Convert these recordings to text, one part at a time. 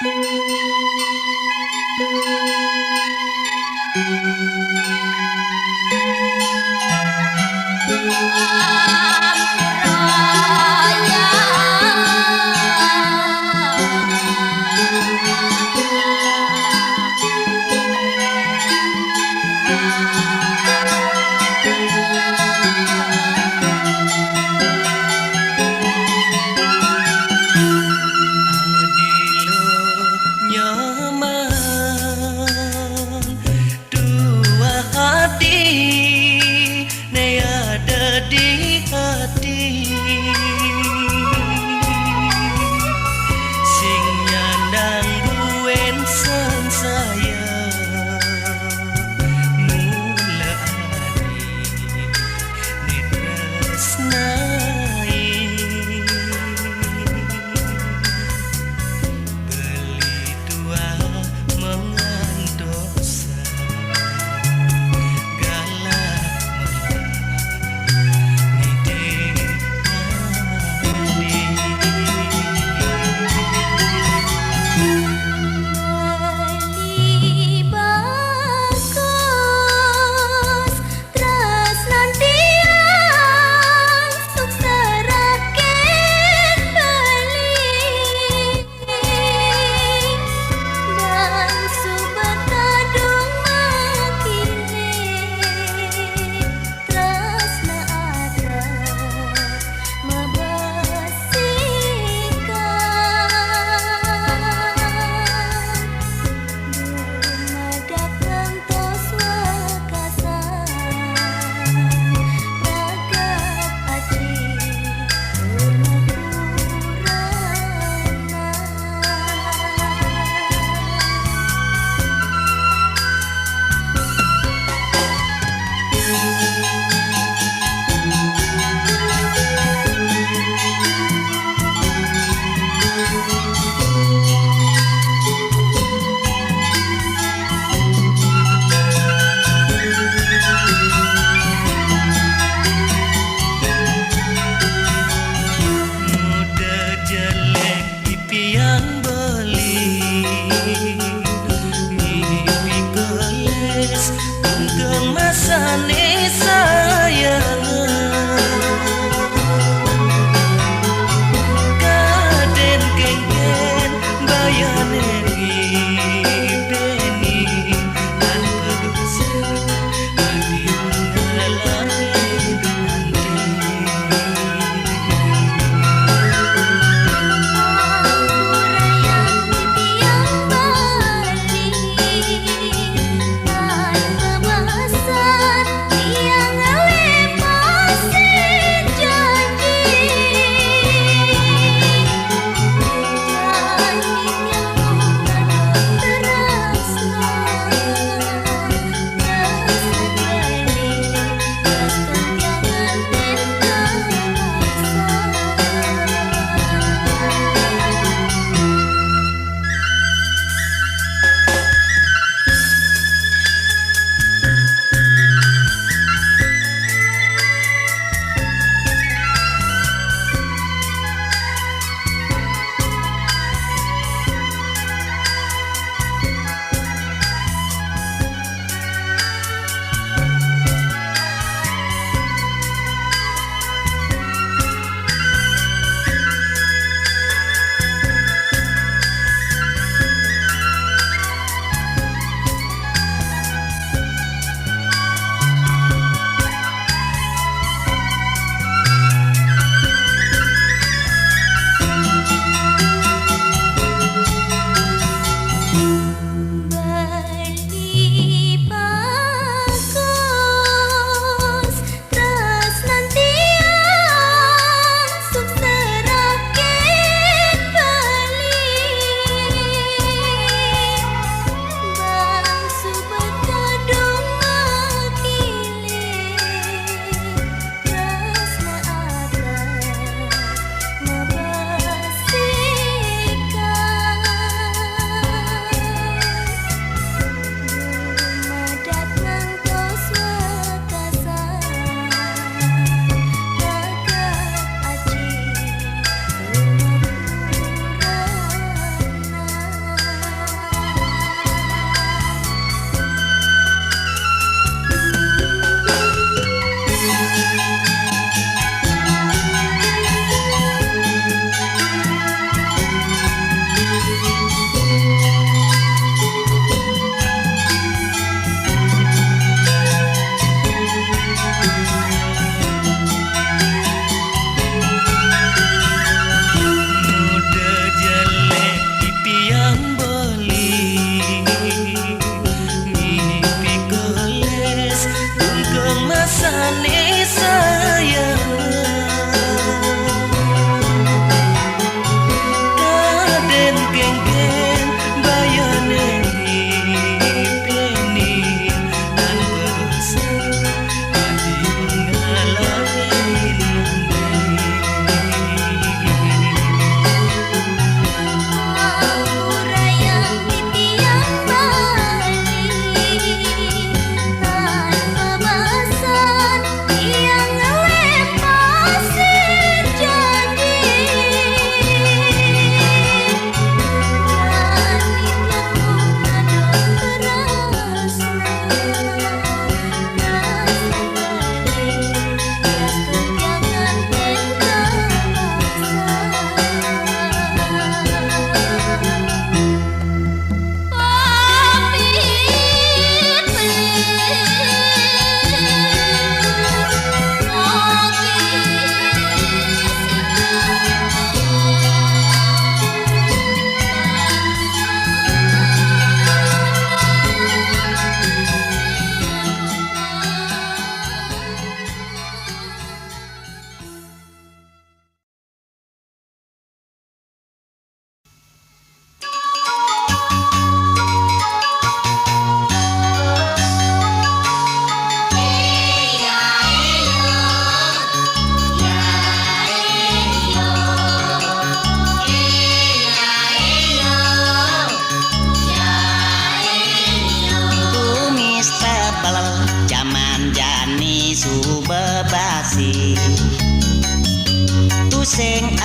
Dua hati ne ada di hati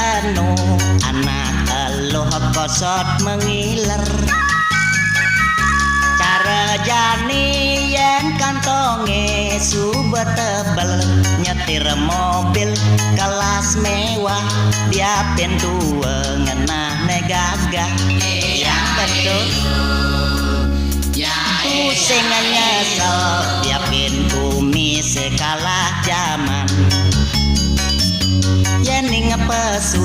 anu anak eluh kosot mengiler cara jani yen kantonge subet tebel nyetir mobil kelas mewah dia pintu ngenah negagah yang betul pusing nyesel dia pintu sekalah zaman yen ngepesu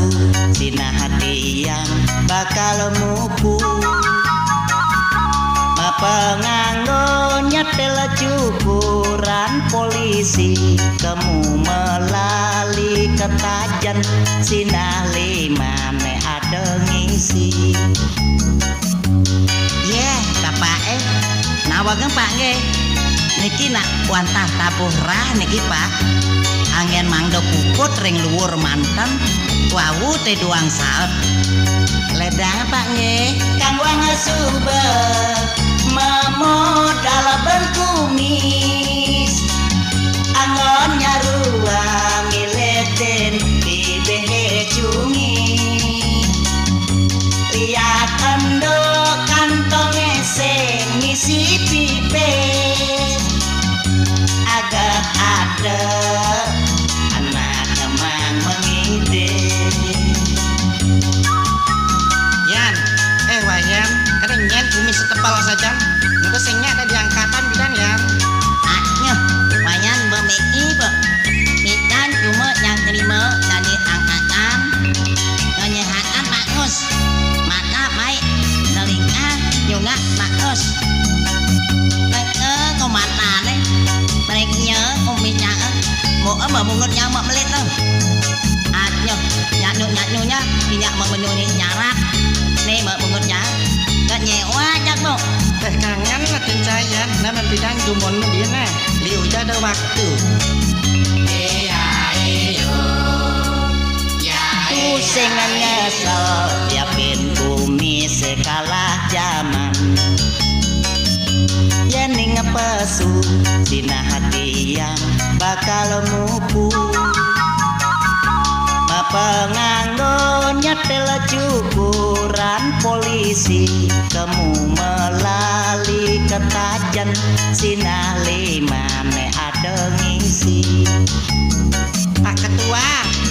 sina hati yang bakal mupu penganggo nyetel cukuran polisi kamu melali ketajan sina lima me ada ngisi bapak nawagang pak niki nak wantah tabuhrah niki pak angin mangga puput ring luwur manten wawu teh duang saut ledang pak kang wang subet memodal berkumis angon nyaruang mileten bibeh cungi lihat endo kantong eseng ngisi pipe agak ada anak emang mengide Yan Wayan kerenyen kumis setebal saja nunggu singnya ada diangkatan bidan ya aknya Wayan bemei bidan cuma yang terima jadi angkatan penyehatan bagus mata baik telinga juga bagus mata nih mereka uminya mau apa mungutnya mau melit tuh aknya nyanyunya tidak memenuhi nyarat nih mau mungutnya gak nyewa jak bu kangen latin saya nama bidang jumon dia nih liu ada waktu pusing nyesel siapin bumi sekalah zaman yen ngepesu sina hati yang bakal mupu penganggo nyetel cukuran polisi kamu melali ketajan sina lima me ada ngisi Pak Ketua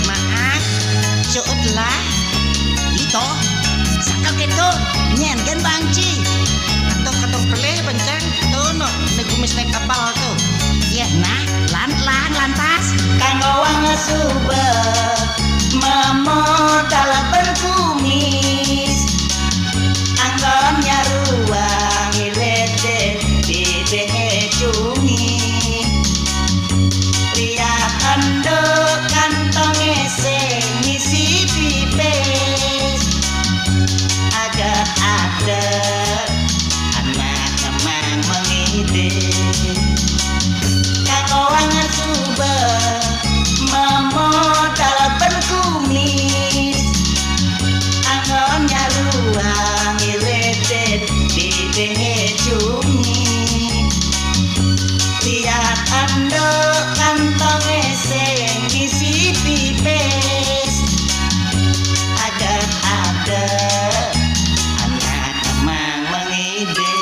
maaf cuutlah itu sakal gitu nyen kan bangci atau pelih benceng tuh no negumis naik kapal tuh ya nah lantas kanggo wang subet memodal berkumis anggon nyaruang ilete bibeh cungi lihat ando kantong eseng ngisi pipes agak ada anak emang mengide kagoang subet memodal berkumis angon nyaruang ilete bibeh cungi lihat ando kantong eseng ngisi pipes agak ada anak emang mengide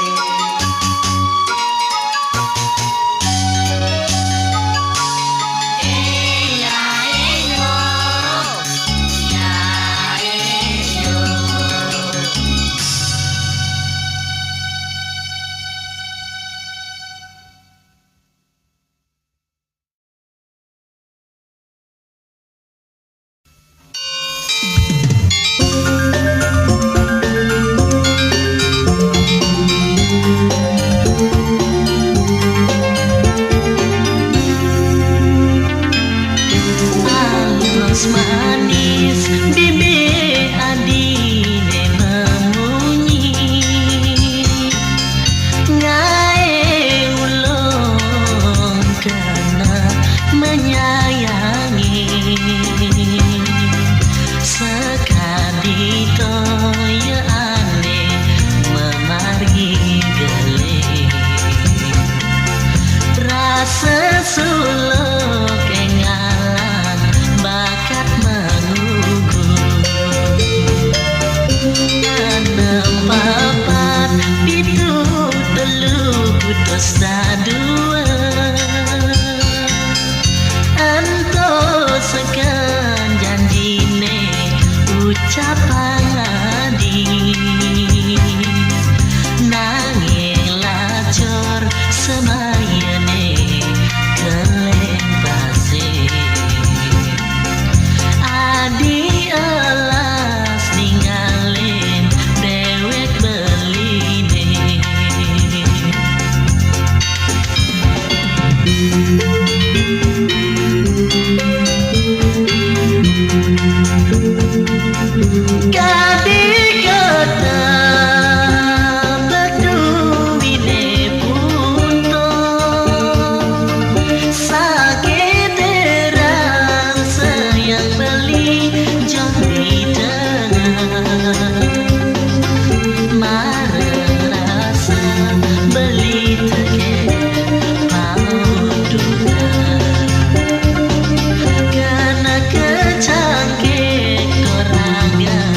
sesuluk engalan bakat menunggu ucapan adi nanging lacur semayane keleng pasir adi elas ninggalin dewek beline Kecangkik korangan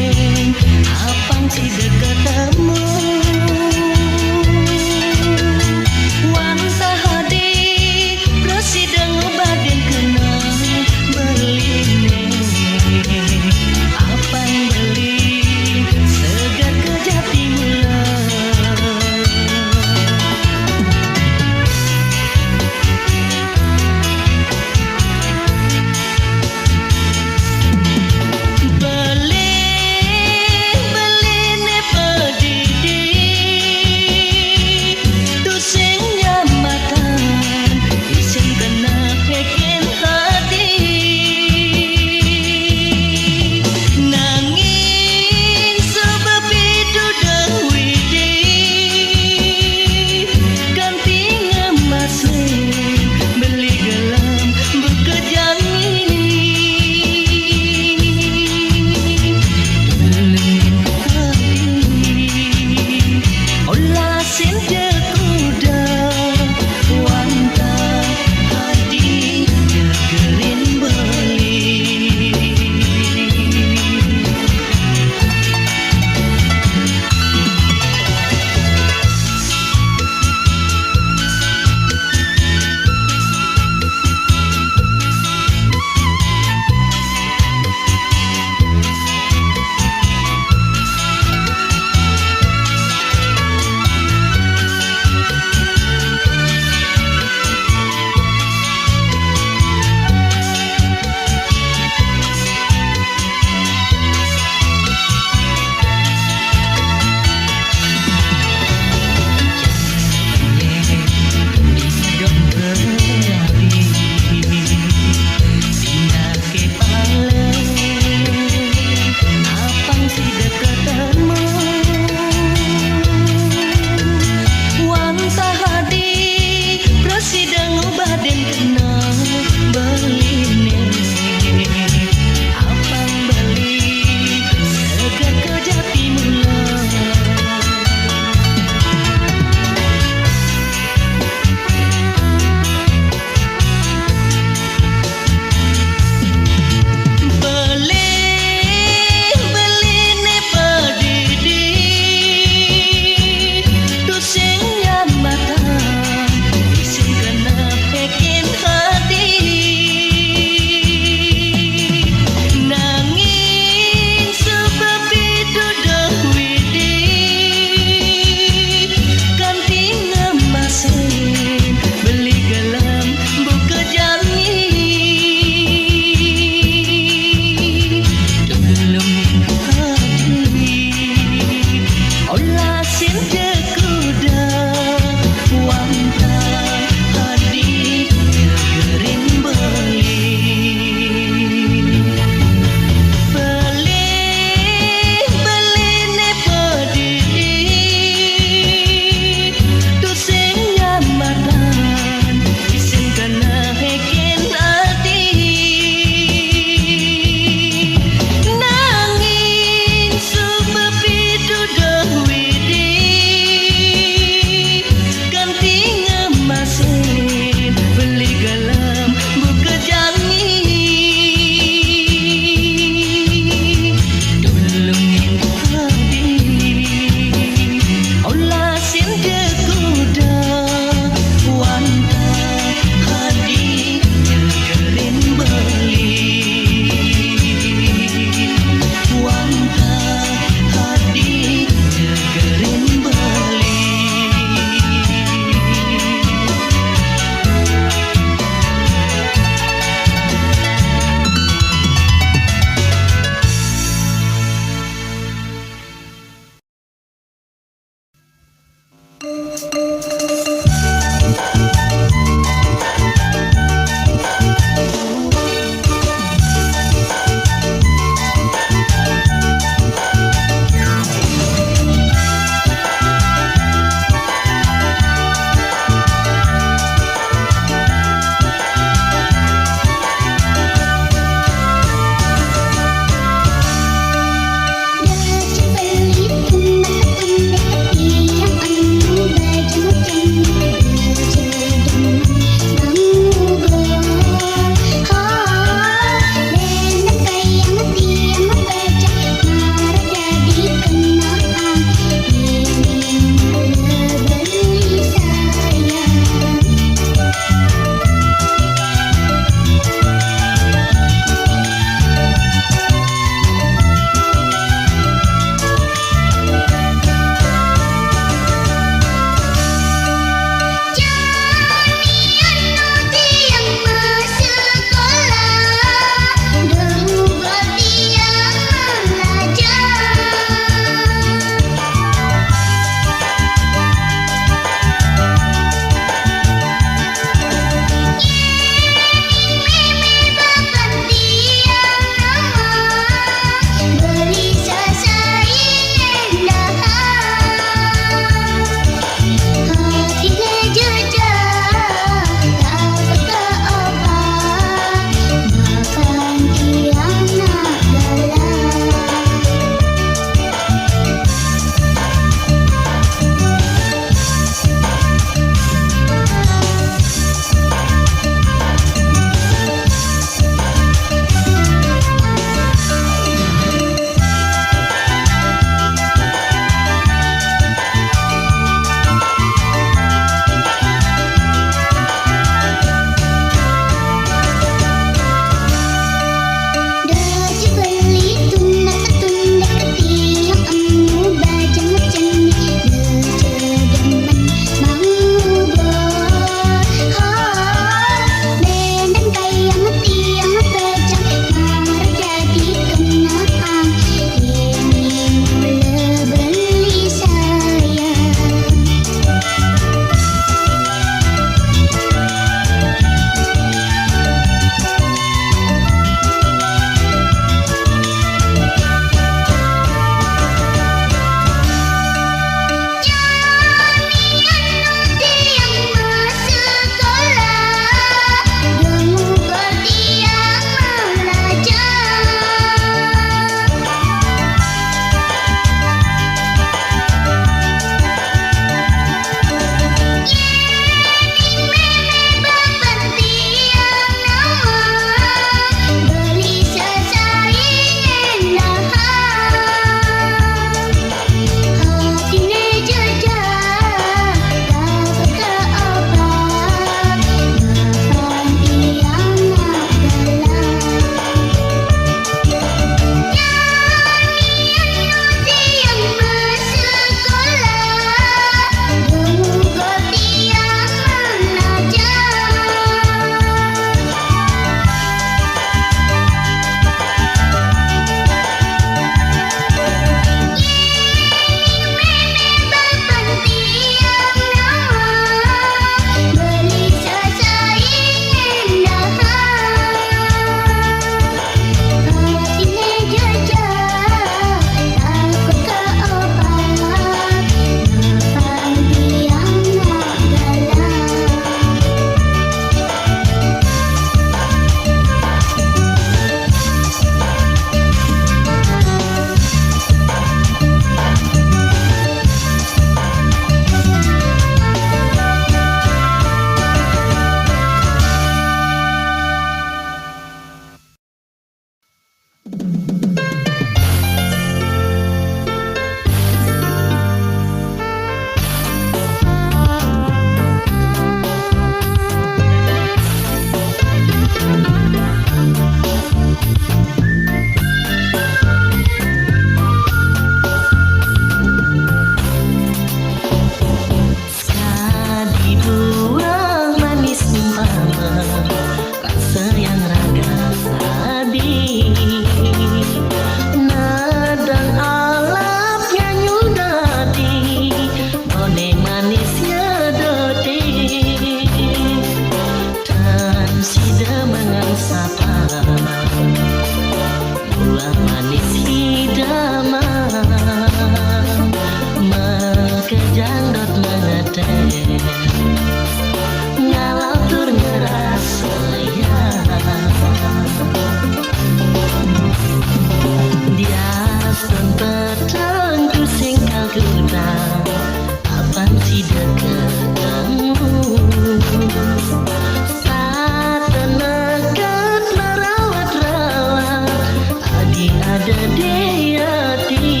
ada di hati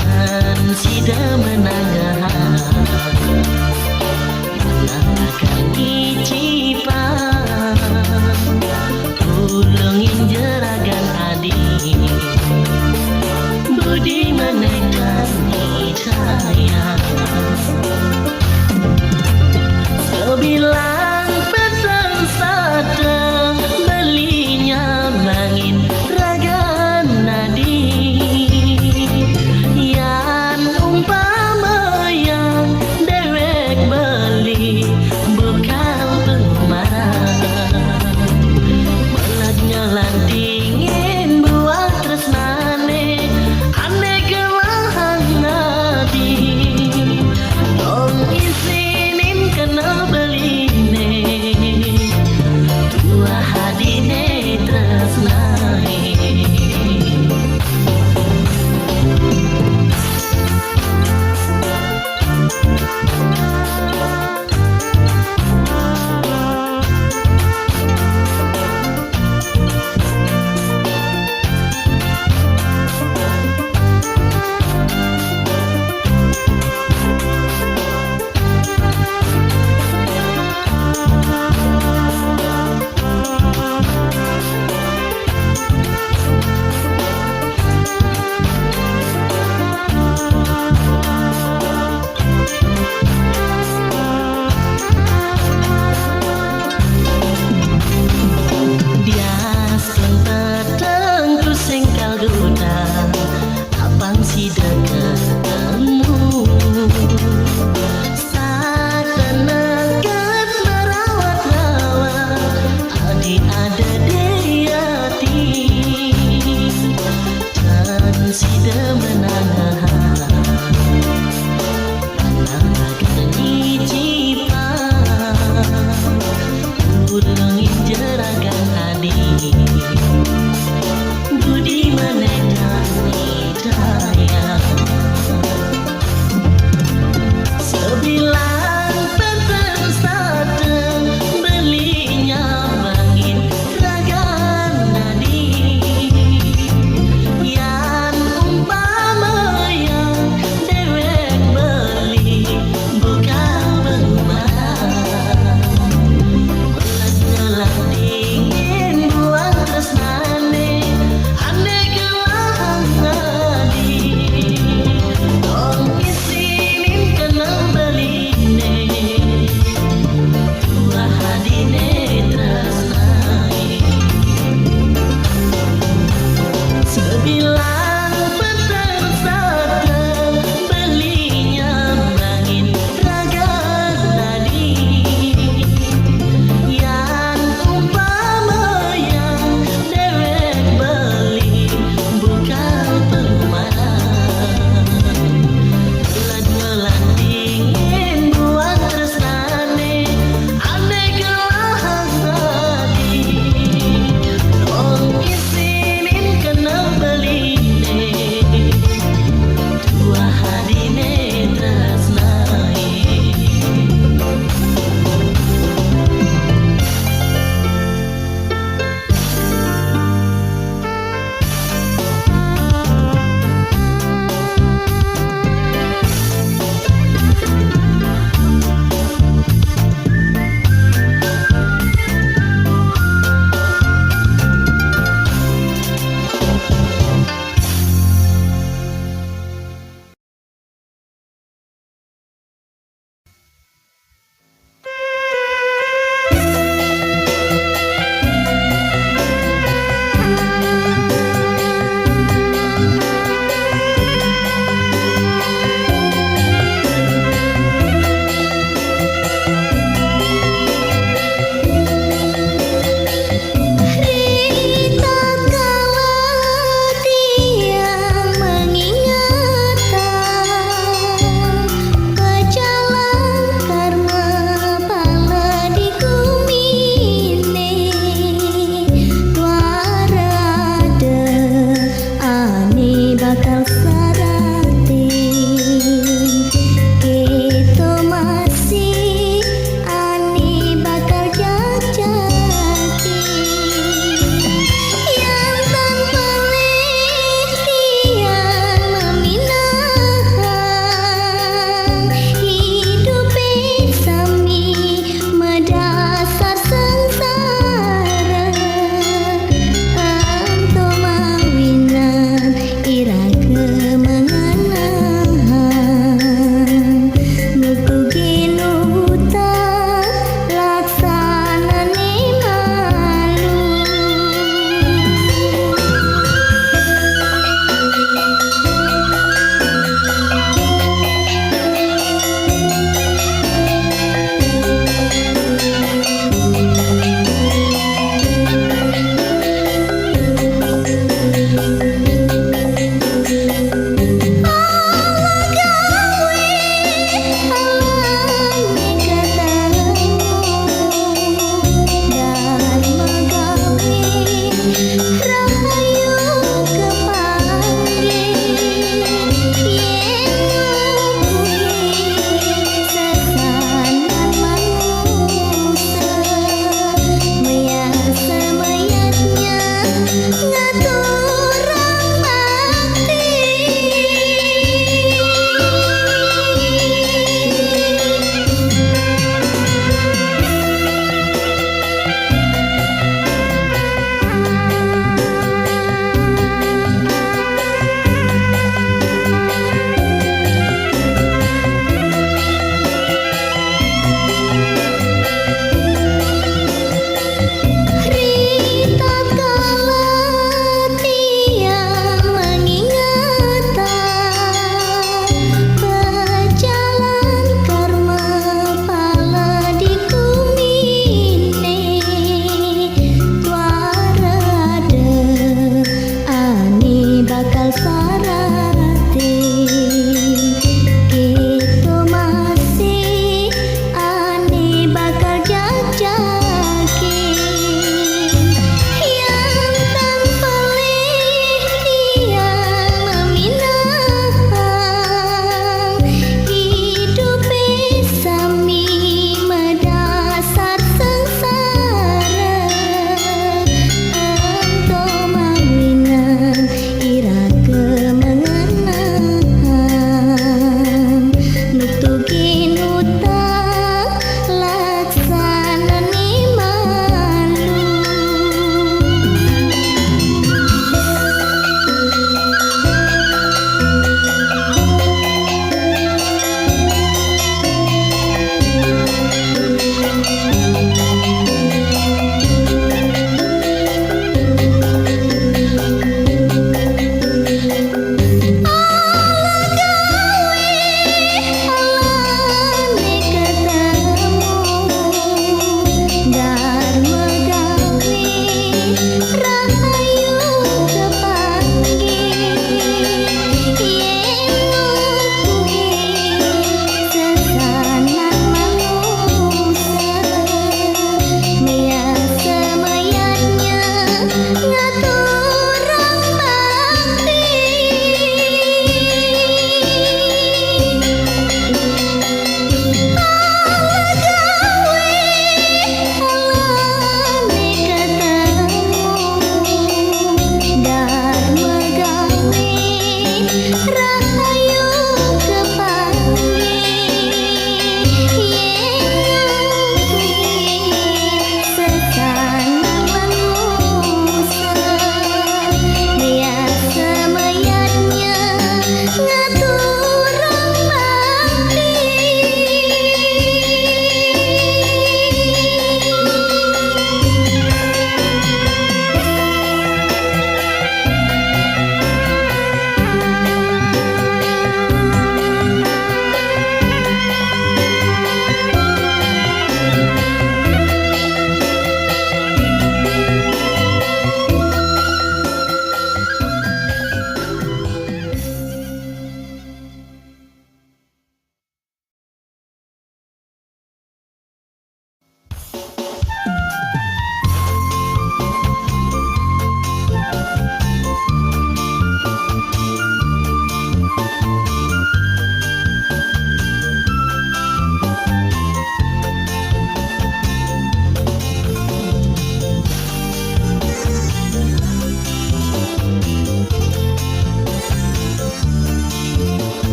dan sudah menanggah menangkan icipan ulungin jeragan adi budi menekan sayang sebilang pesan sadang belinya mangin ragan nadi yang umpama yang dewek beli bukan pemarah meladnya lantingin buah tresnane ane gelahan nadi dong isinin kena beline tua hadine tresnane. Abang si ketemu saat tenaga merawat rawat adik ada di hati dan si menangan menangkan icipan ulungin jeragan adik budi menekan sayang sebilang pesan sadang belinya mangin ragan nadi yang umpama yang dewek beli bukan pemarah meladnya lantingin buang tresnane ane gelahan nadi dong isinin kena beline tua hadine tresnane sebilang pesan sadang belinya mangin ragan nadi yang umpama yang dewek beli bukan pemarah meladnya lantingin buang tresnane ane gelahan nadi dong isinin kena beline tua hadine tresnane. Rita kawan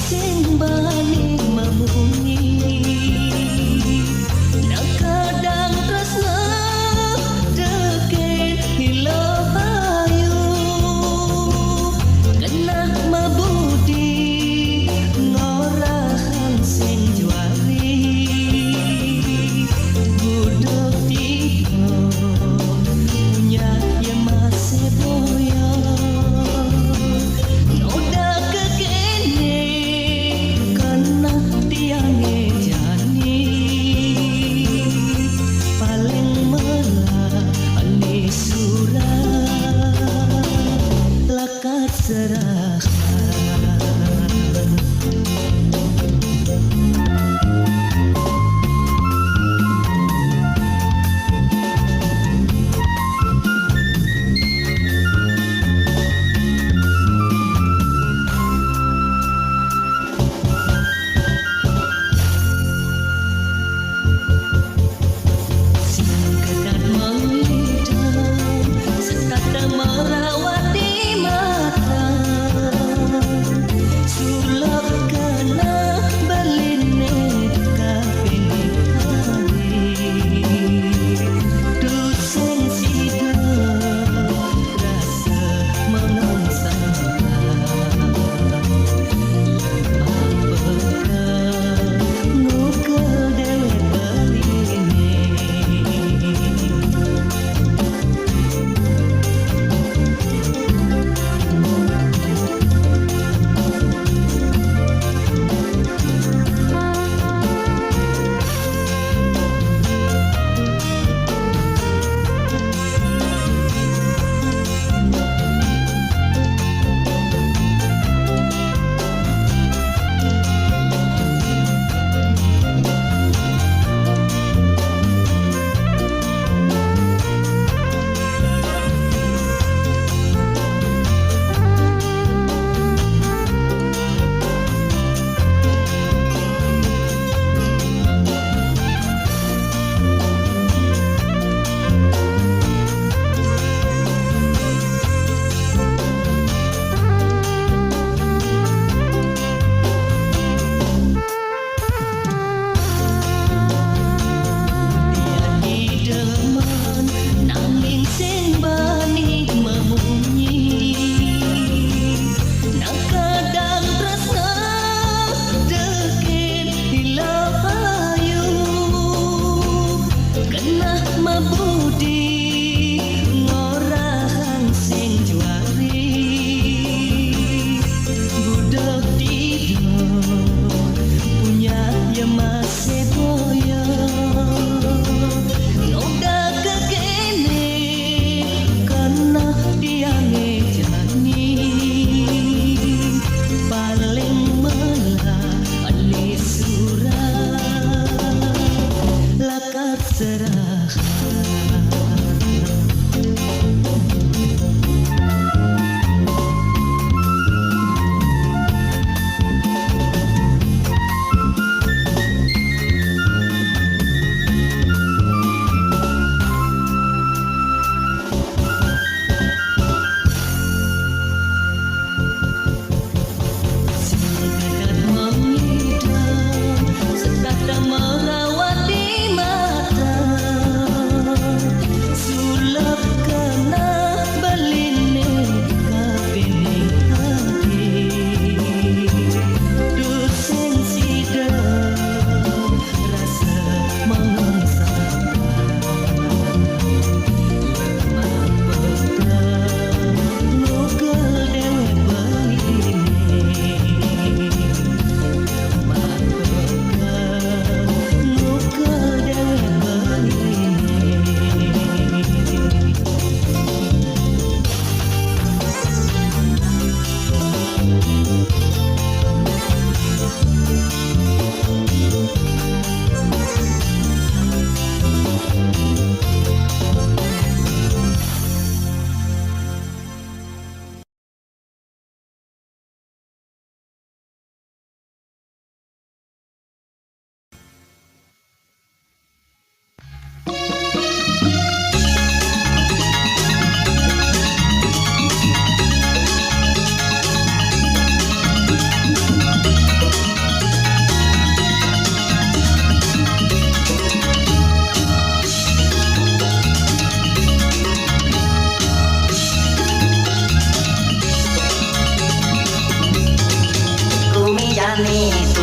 sing bani memungi nak kadang tresna deket hilo ayu kenah mabudi ngorahan sing juari budok tiga punya ya masih boyo noda kekene karena tiange jani paling melah ani surah lakat serah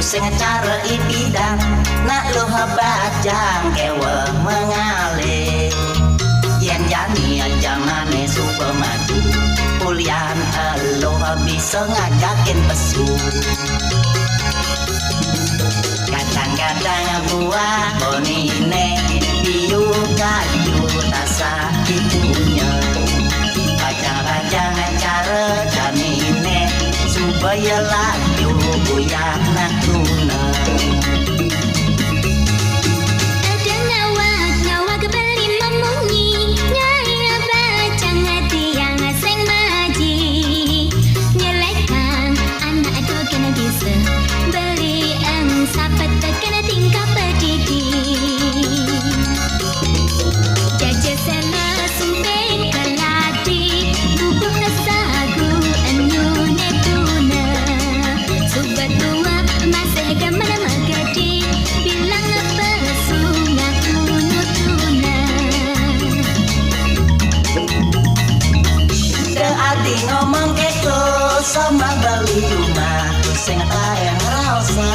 sing cara ibidang nak lo bajang kewe mengalir yen jani jamane super maju pulian lo bisa ngajakin pesu kadang-kadang buah bonine piu kayu tasa ibunya bajang-bajang cara janine supaya laju buyak nak tuna ada ngawak beli memunyi nyaya bajang hati yang seng maji nyelekan anak itu kena bisa beli sapat kena tingkap berdidi jajah sana sumpeng keladi bubuk sagu anyu netuna subat tua masih gambar magadi bilang apa sungai kunutuna Deati ngomong gitu sama beli rumah sing tayang rasa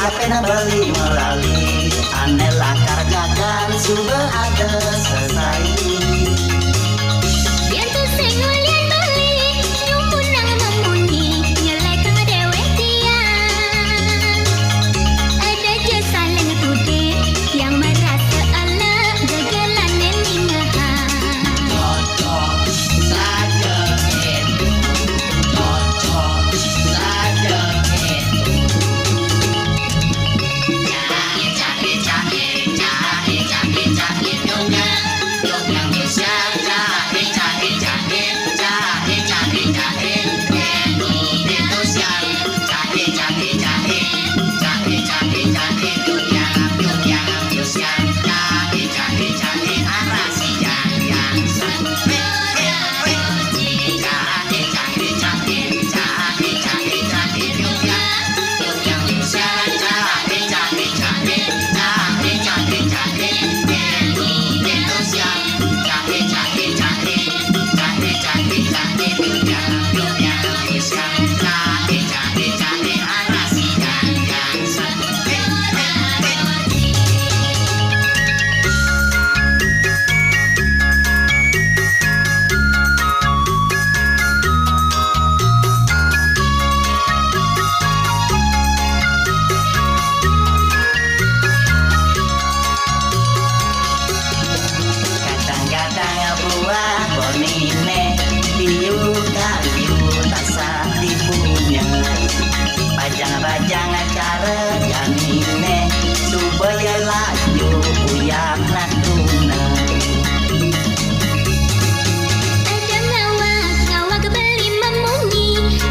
apa na beli melalui aneh lakar gagal sudah ada selesai yang tu sengulian beli nyumpun nang memunyi nyelekang dewe tiang ada je saling tudik yang merasa ala gagalan ningahan cocok saja itu cocok saja itu kadang-kadang buah bonine piu kayu tasa tipunya bajang-bajang cara janine supaya laju buyak nak tuna ada ngawak beli memunyi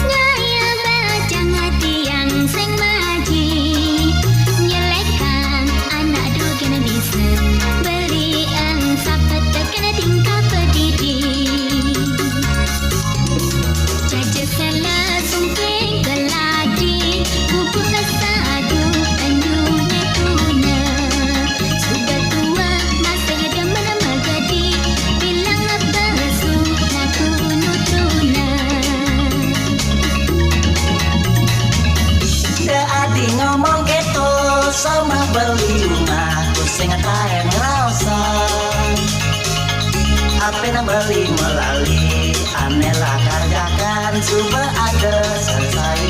nyaya bajang hati yang seng maji nyelekan anak do kena bisa beli sapat kena tingkap berdidi jajah salah sumpeng keladi bubuk sagu anyu netuna sudah tua masih ada mana magadi bilang apa sungai kunutuna Deati ngomong gitu sama beli rumah sing tayang rasa apa na beli melalui aneh lakar gakan sudah ada selesai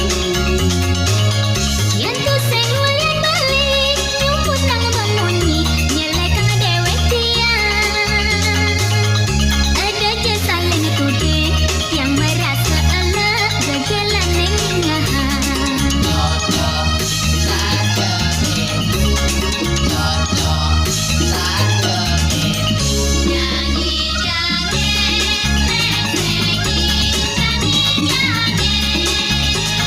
yang tu sengulian beli nyumpun nang memunyi nyelekang dewe tiang ada je saling tudik yang merasa ala gagalan ningahan cocok saja itu cocok saja itu nyanyi jaget nyanyi jaget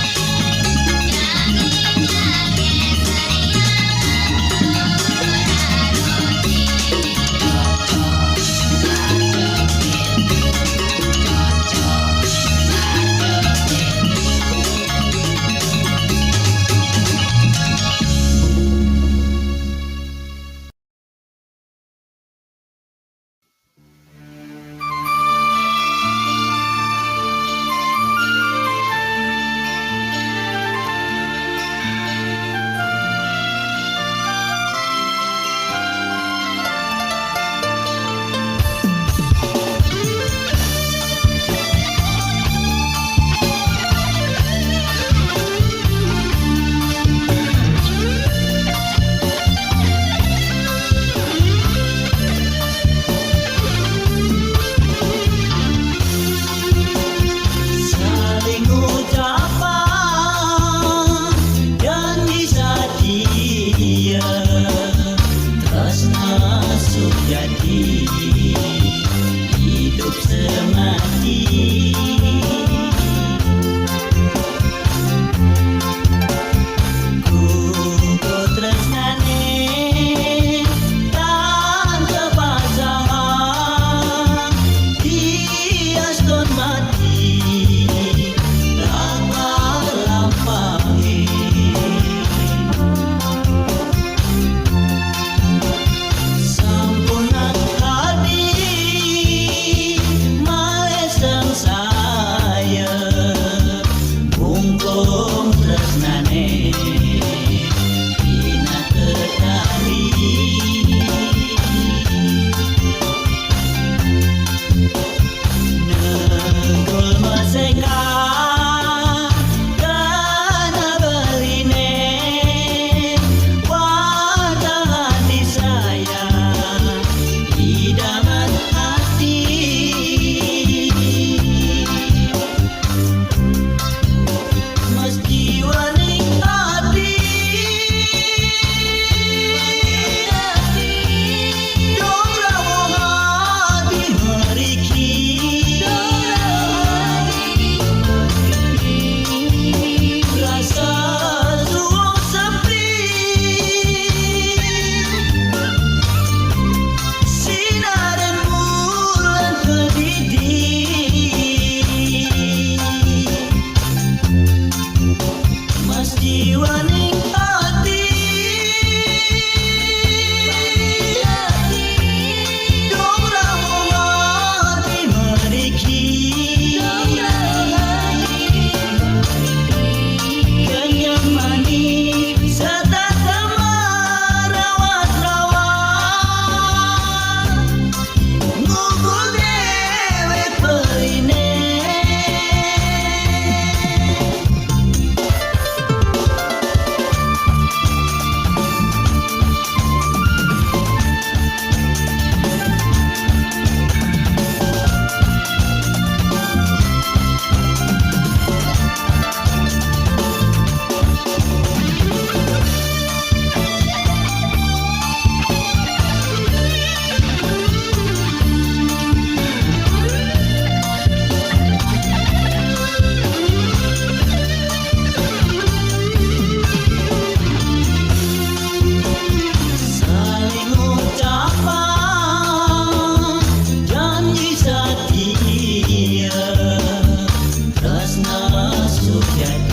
jadi